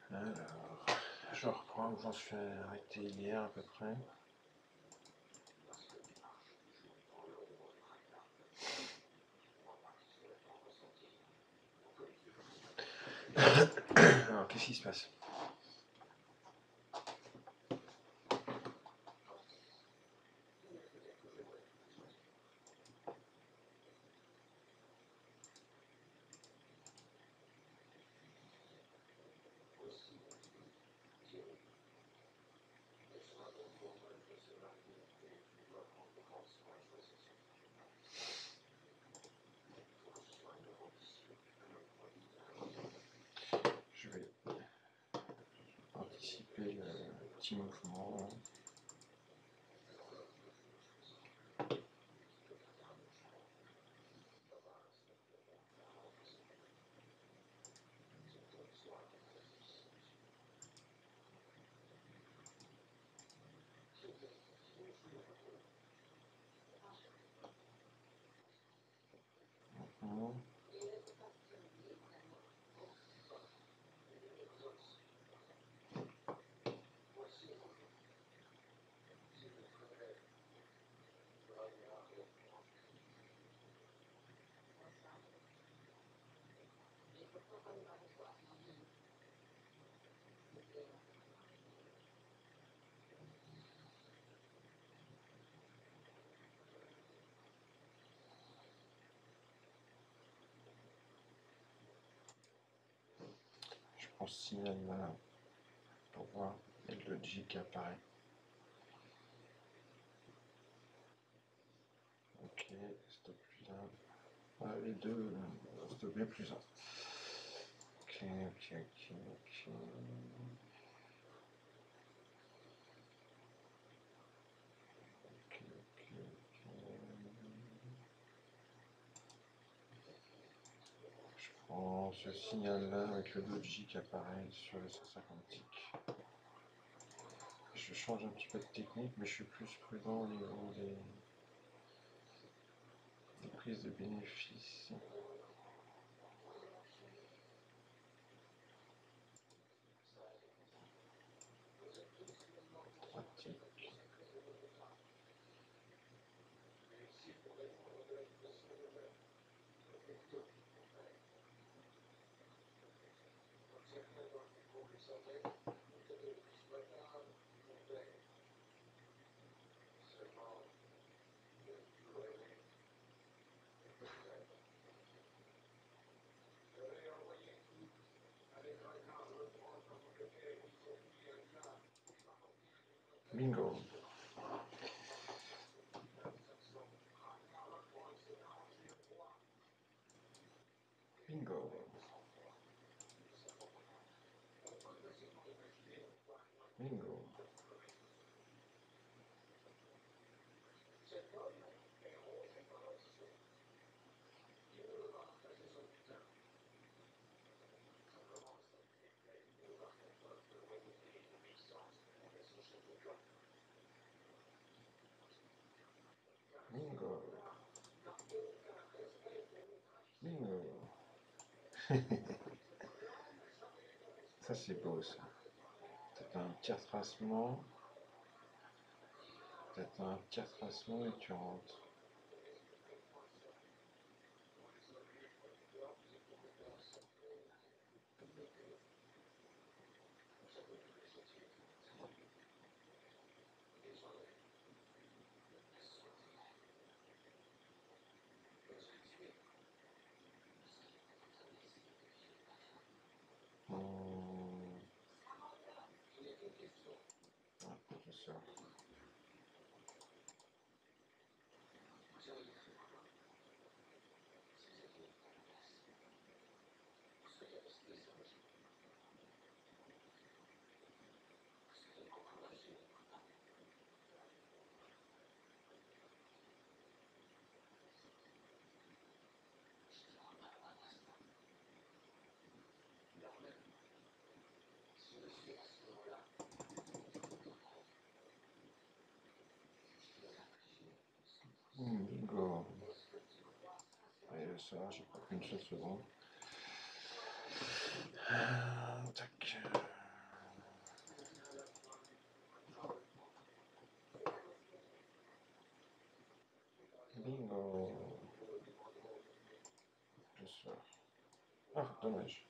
Alors, je reprends où j'en suis arrêté hier à peu près. Alors, qu'est-ce qui se passe? Je vais anticiper le petit mouvement. Je prends ce signal là pour voir et le J qui apparaît. Ok, stop plus là. Ah, les deux, stopper plus un. Ok, ok, ok, ok. Ok, ok, ok. Je prends ce signal là avec le doji qui apparaît sur le 150 ticks. Je change un petit peu de technique, mais je suis plus prudent au niveau des prises de bénéfices. Pratique. Bingo. Bingo. Bingo. Bingo. Bingo. Ça c'est beau ça. C'est un petit retracement. Peut-être un petit retracement et tu rentres. Je sors. Bingo. Allez, je sors, j'ai pas qu'une seule seconde. Tac. Ah, dommage.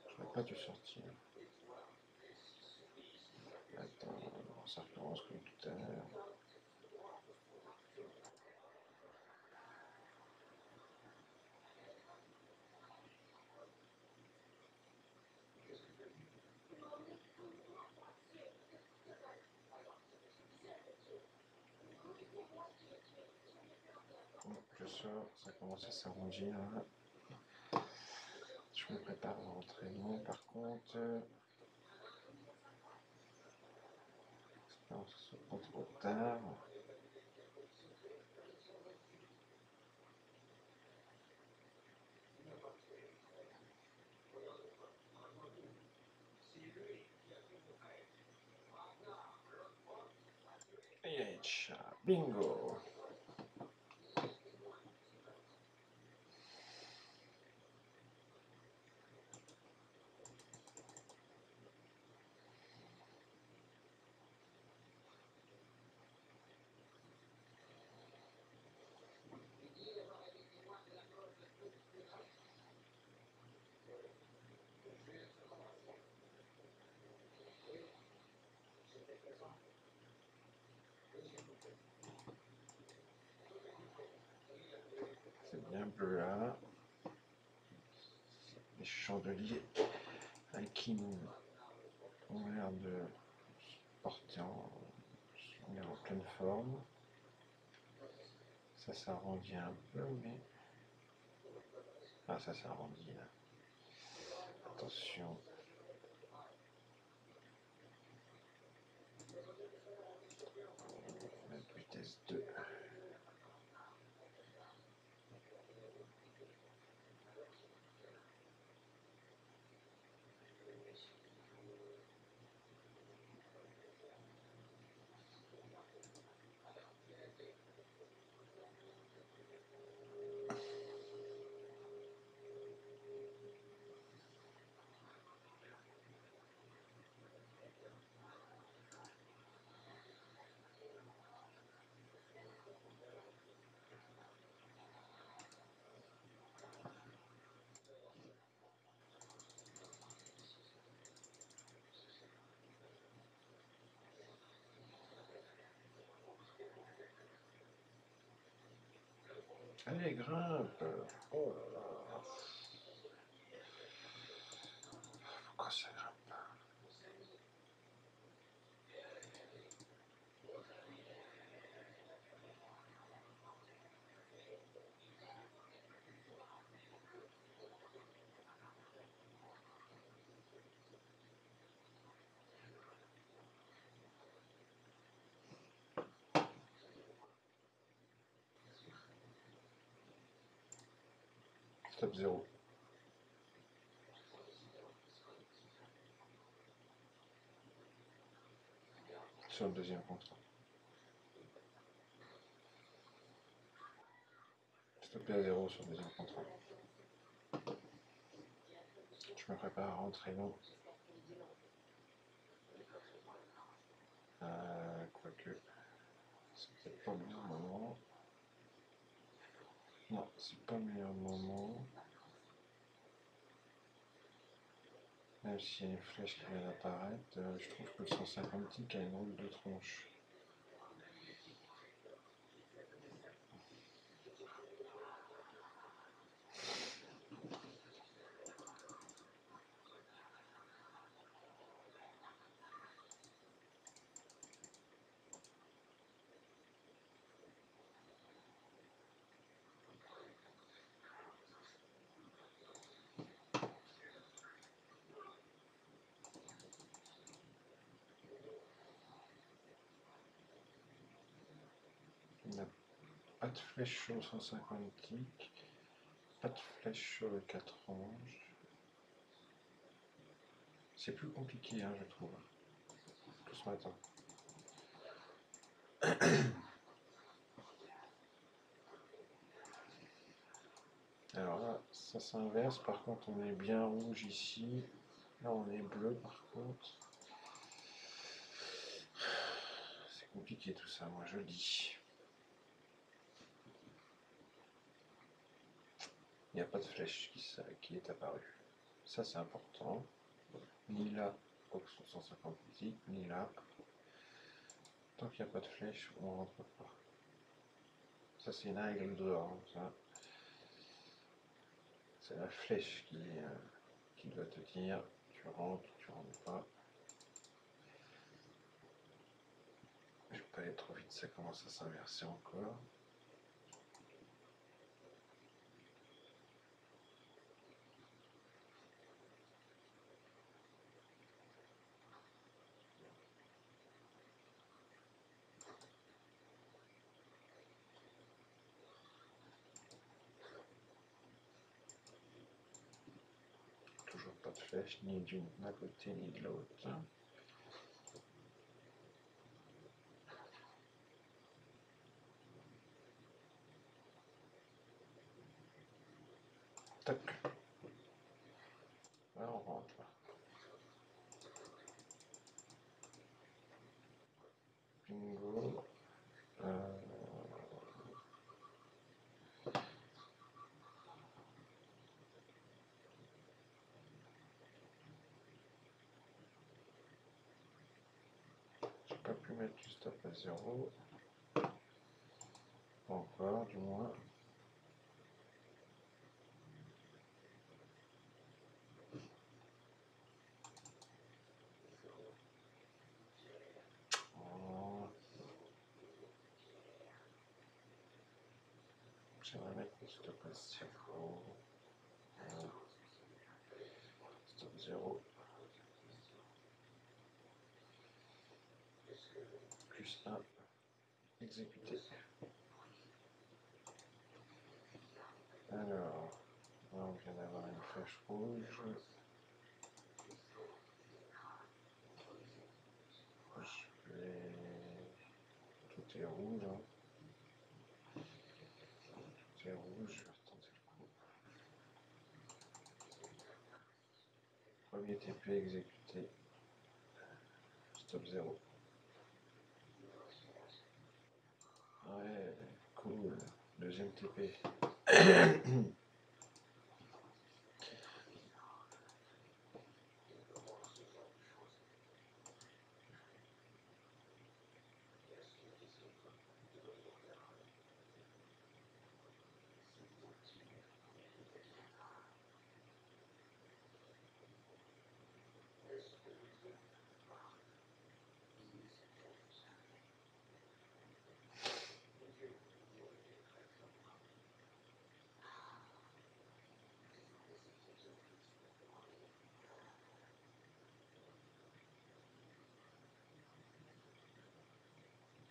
Je n'aurais pas dû sortir. Attends, ça recommence comme tout à l'heure. Je sors, ça commence à s'arrondir. Je me prépare à l'entraînement. Par contre, j'espère que ce soit pas trop tard. Bingo! C'est bien bleu là. Les chandeliers qui ont l'air de se porter en pleine forme. Ça s'arrondit un peu, mais... Ah, ça s'arrondit là. Attention. Vitesse 2. Allez, grimpe. Oh là là. Pourquoi ça grimpe? Stop 0. Sur le deuxième contrat. Stoppé à 0 sur le deuxième contrat. Je me prépare à rentrer long. Quoique, c'est peut-être pas le meilleur moment. Non, c'est pas le meilleur moment. Même s'il y a une flèche qui vient d'apparaître, je trouve que le 150 tic a une route de tronche. Il n'y a pas de flèche sur le 150 tic, pas de flèche sur le 4 ranges. C'est plus compliqué, hein, je trouve, tout ce matin. Alors là, ça s'inverse, par contre on est bien rouge ici, là on est bleu par contre. C'est compliqué tout ça, moi je le dis. Il n'y a pas de flèche qui est apparue. Ça c'est important. Ni là, option 150 musique, ni là. Tant qu'il n'y a pas de flèche, on rentre pas. Ça c'est une règle dehors. Hein, ça. C'est la flèche qui doit te dire tu rentres ou tu rentres pas. Je vais pas aller trop vite, ça commence à s'inverser encore. Toujours pas de flèche, ni d'un côté ni de l'autre. Tac. Là on rentre. Bingo. J'ai pas pu mettre du stop à 0. Pas encore, du moins. J'aimerais mettre le stop à 0. Stop 0. Plus 1. Exécuter. Alors, là on vient d'avoir une flèche rouge. Tout est rouge. Hein. Tout est rouge, je vais retenter le coup. Premier TP exécuté. Stop 0. Ouais, cool. Deuxième TP.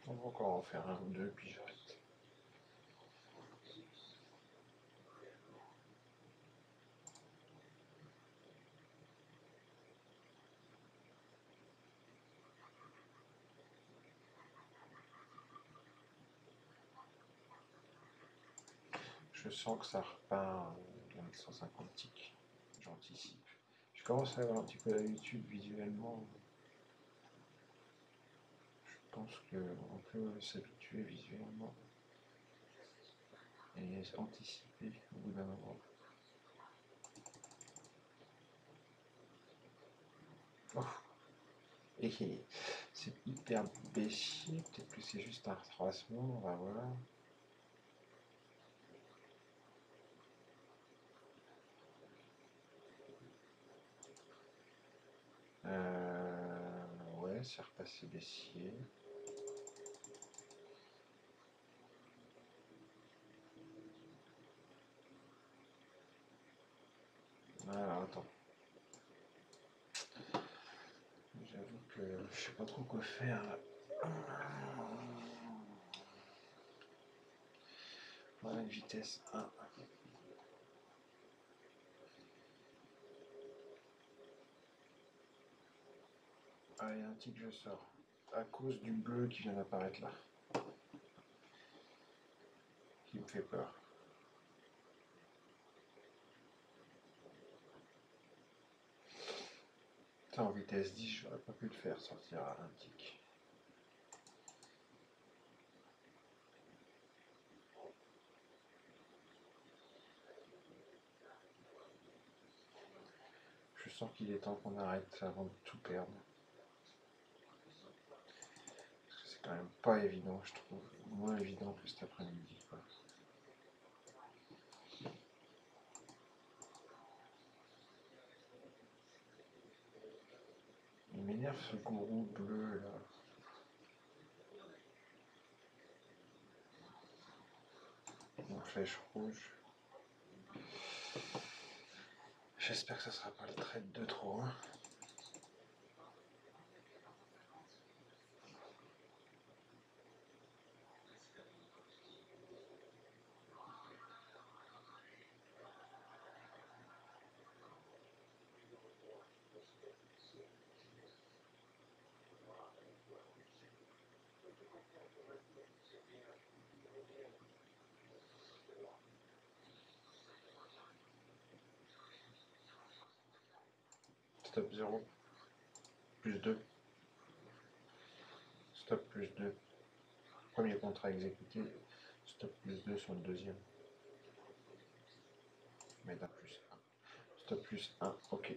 On va encore en faire un ou deux, puis j'arrête. Je sens que ça repart dans les 150 ticks. J'anticipe. Je commence à avoir un petit peu l'habitude visuellement. Je pense qu'on peut s'habituer visuellement et anticiper au bout d'un moment. Oh. Et c'est hyper baissier, peut-être que c'est juste un retracement, on va voir. Ouais, c'est repassé baissier. Alors attends. J'avoue que je sais pas trop quoi faire là. Voilà une vitesse 1. Allez, un tic, je sors. À cause du bleu qui vient d'apparaître là. Qui me fait peur. En vitesse 10, j'aurais pas pu le faire sortir à un tic. sens qu'il est temps qu'on arrête avant de tout perdre. Parce que c'est quand même pas évident, je trouve. Moins évident que cet après-midi, quoi. Il m'énerve ce gourou bleu là. Une flèche rouge. J'espère que ça sera pas le trade de trop. Hein. Stop 0. Plus 2. Stop plus 2. Premier contrat exécuté. Stop plus 2 sur le deuxième. Mais d'un plus 1. Stop plus 1. Ok.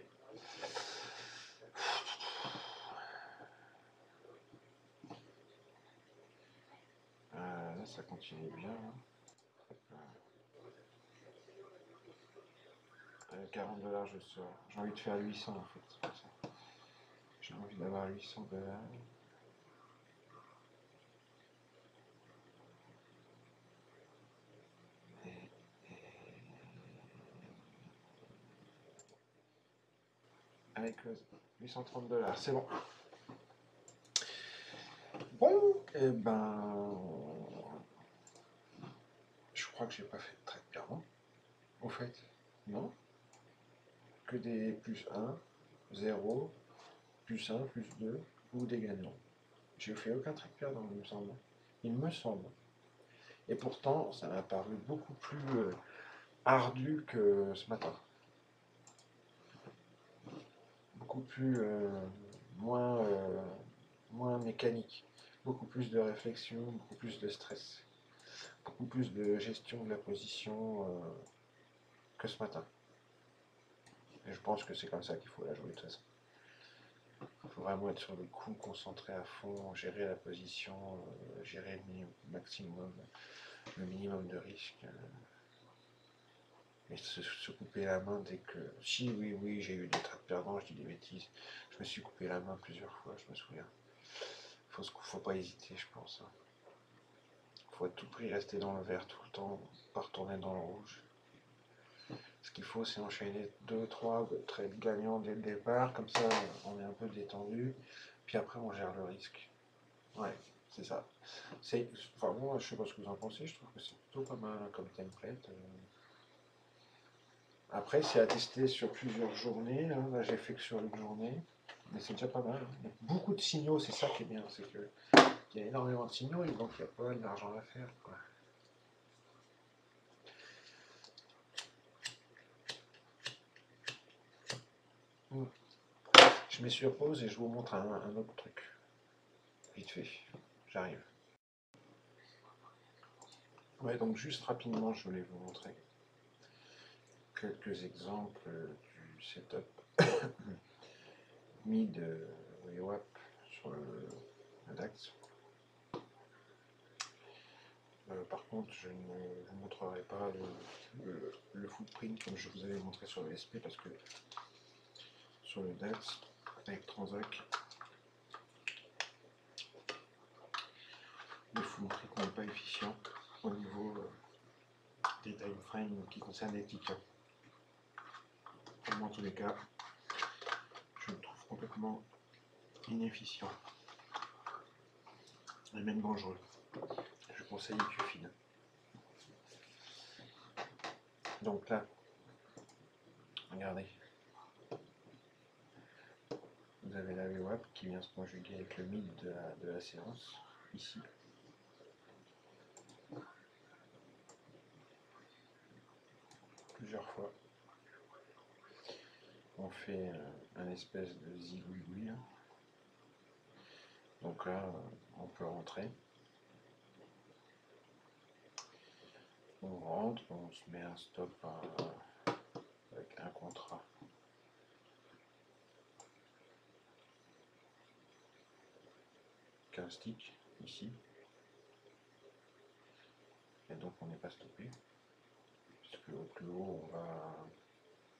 Là, ça continue bien. Hein. 40 $, je sors. J'ai envie de faire 800 en fait. C'est pour ça. J'ai envie d'avoir 800 $. Allez, close. 830 $. C'est bon. Bon, et ben. Je crois que j'ai pas fait de trade perdant. Au fait, non. Que des plus 1, 0, plus 1, plus 2 ou des gagnants. J'ai fait aucun trade perdant, il me semble. Il me semble. Et pourtant, ça m'a paru beaucoup plus ardu que ce matin. Beaucoup plus moins mécanique. Beaucoup plus de réflexion, beaucoup plus de stress. Beaucoup plus de gestion de la position que ce matin. Et je pense que c'est comme ça qu'il faut la jouer de toute façon. Il faut vraiment être sur le coup, concentré à fond, gérer la position, gérer le minimum de risque. Et se couper la main dès que... Si, oui, j'ai eu des trades perdants, je dis des bêtises. Je me suis coupé la main plusieurs fois, je me souviens. Faut pas hésiter, je pense. Hein. Faut à tout prix rester dans le vert tout le temps, pas retourner dans le rouge. Ce qu'il faut, c'est enchaîner 2-3 trades gagnants dès le départ, comme ça on est un peu détendu, puis après on gère le risque. Ouais, c'est ça. Enfin, moi, je sais pas ce que vous en pensez, je trouve que c'est plutôt pas mal comme template. Après, c'est à tester sur plusieurs journées. Hein. Là, j'ai fait que sur une journée, mais c'est déjà pas mal. Il y a beaucoup de signaux, c'est ça qui est bien, c'est qu'il y a énormément de signaux et donc il y a pas mal d'argent à faire. Quoi. Je mets sur pause et je vous montre un autre truc. Vite fait, j'arrive. Ouais, donc juste rapidement, je voulais vous montrer quelques exemples du setup mis de VWAP sur le DAX. Par contre, je ne vous montrerai pas le footprint comme je vous avais montré sur le SP parce que sur le DAX avec Transac, le footprint n'est pas efficient au niveau des time frames qui concernent les tickets. Moi, en tous les cas, je le trouve complètement inefficient et même dangereux. Je conseille QFIN. Donc là, regardez, vous avez la VWAP qui vient se conjuguer avec le mid de la séance, ici. Plusieurs fois. On fait un espèce de zigouigoui. Donc là, on peut rentrer. On rentre, on se met un stop avec un contrat qu'un stick ici. Et donc on n'est pas stoppé. Puisque au plus haut on va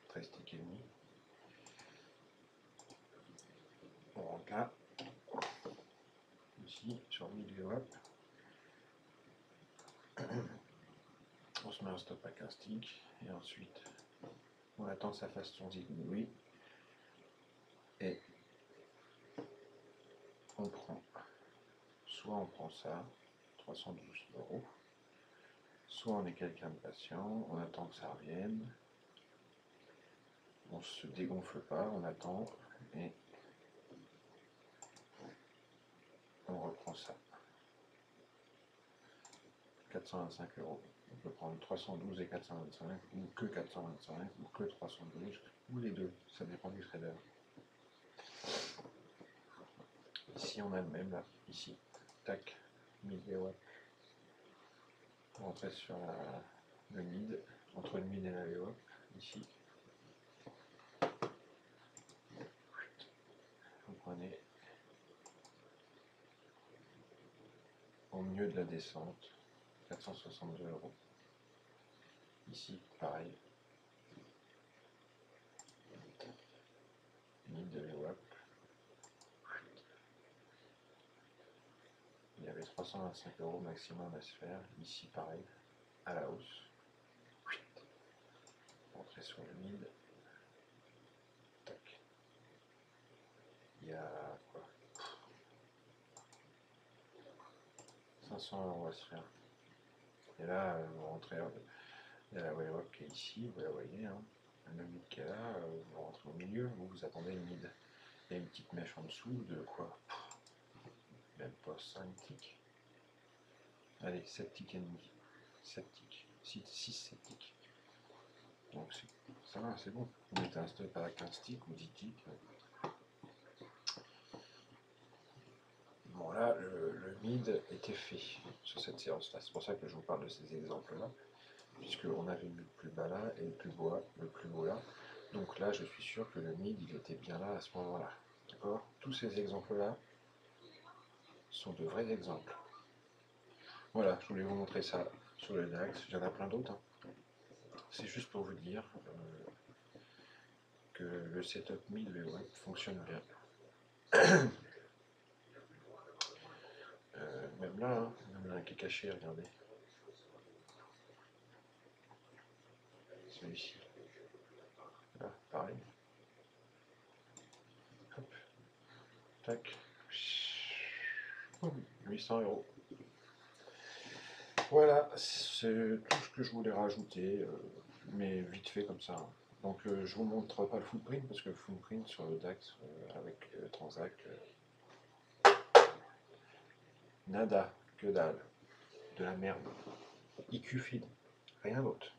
13 ticks et demi. On rentre là. Ici sur 1000 VWAP. On se met un stop à 15 ticks. Et ensuite on attend que ça fasse son zigouille. Et on prend, soit on prend ça, 312 €, soit on est quelqu'un de patient, on attend que ça revienne, on se dégonfle pas, on attend, et on reprend ça. 425 €. On peut prendre 312 et 425, ou que 425, ou que 312, ou les deux, ça dépend du trader. Ici on a le même là, ici, tac, 1000 VWAP. Rentrer sur le mid, entre le mid et la VWAP, ici. Vous prenez au milieu de la descente, 462 €. Ici, pareil. Mid de VWAP. Il y avait 325 € maximum à se faire. Ici, pareil, à la hausse. Rentrer sur le mid. Tac. Il y a quoi, 500 € à se faire. Et là, vous rentrez, il y a la VWAP qui est ici, vous la voyez, hein. Le mid qui est là, vous rentrez au milieu, vous attendez le mid. Il y a une petite mèche en dessous de quoi, même pas 5 ticks. Allez, 7 ticks et demi. 7 ticks. 6-7 ticks. Donc ça va, c'est bon. Vous mettez un stop à 15 ticks ou 10 ticks. Bon là, le mid était fait sur cette séance-là. C'est pour ça que je vous parle de ces exemples-là. Puisqu'on avait mis le plus bas là et le plus haut là. Donc là, je suis sûr que le mid, il était bien là à ce moment-là. D'accord? Tous ces exemples-là sont de vrais exemples. Voilà, je voulais vous montrer ça sur le DAX. Il y en a plein d'autres. Hein. C'est juste pour vous dire que le setup mid VWAP fonctionne bien. Même là, hein, même là qui est caché, regardez. Celui-ci. Là, pareil. Hop. Tac. 800 €. Voilà, c'est tout ce que je voulais rajouter, mais vite fait comme ça. Hein. Donc je vous montre pas le footprint, parce que le footprint sur le DAX avec Transac, nada, que dalle, de la merde. IQ feed, rien d'autre.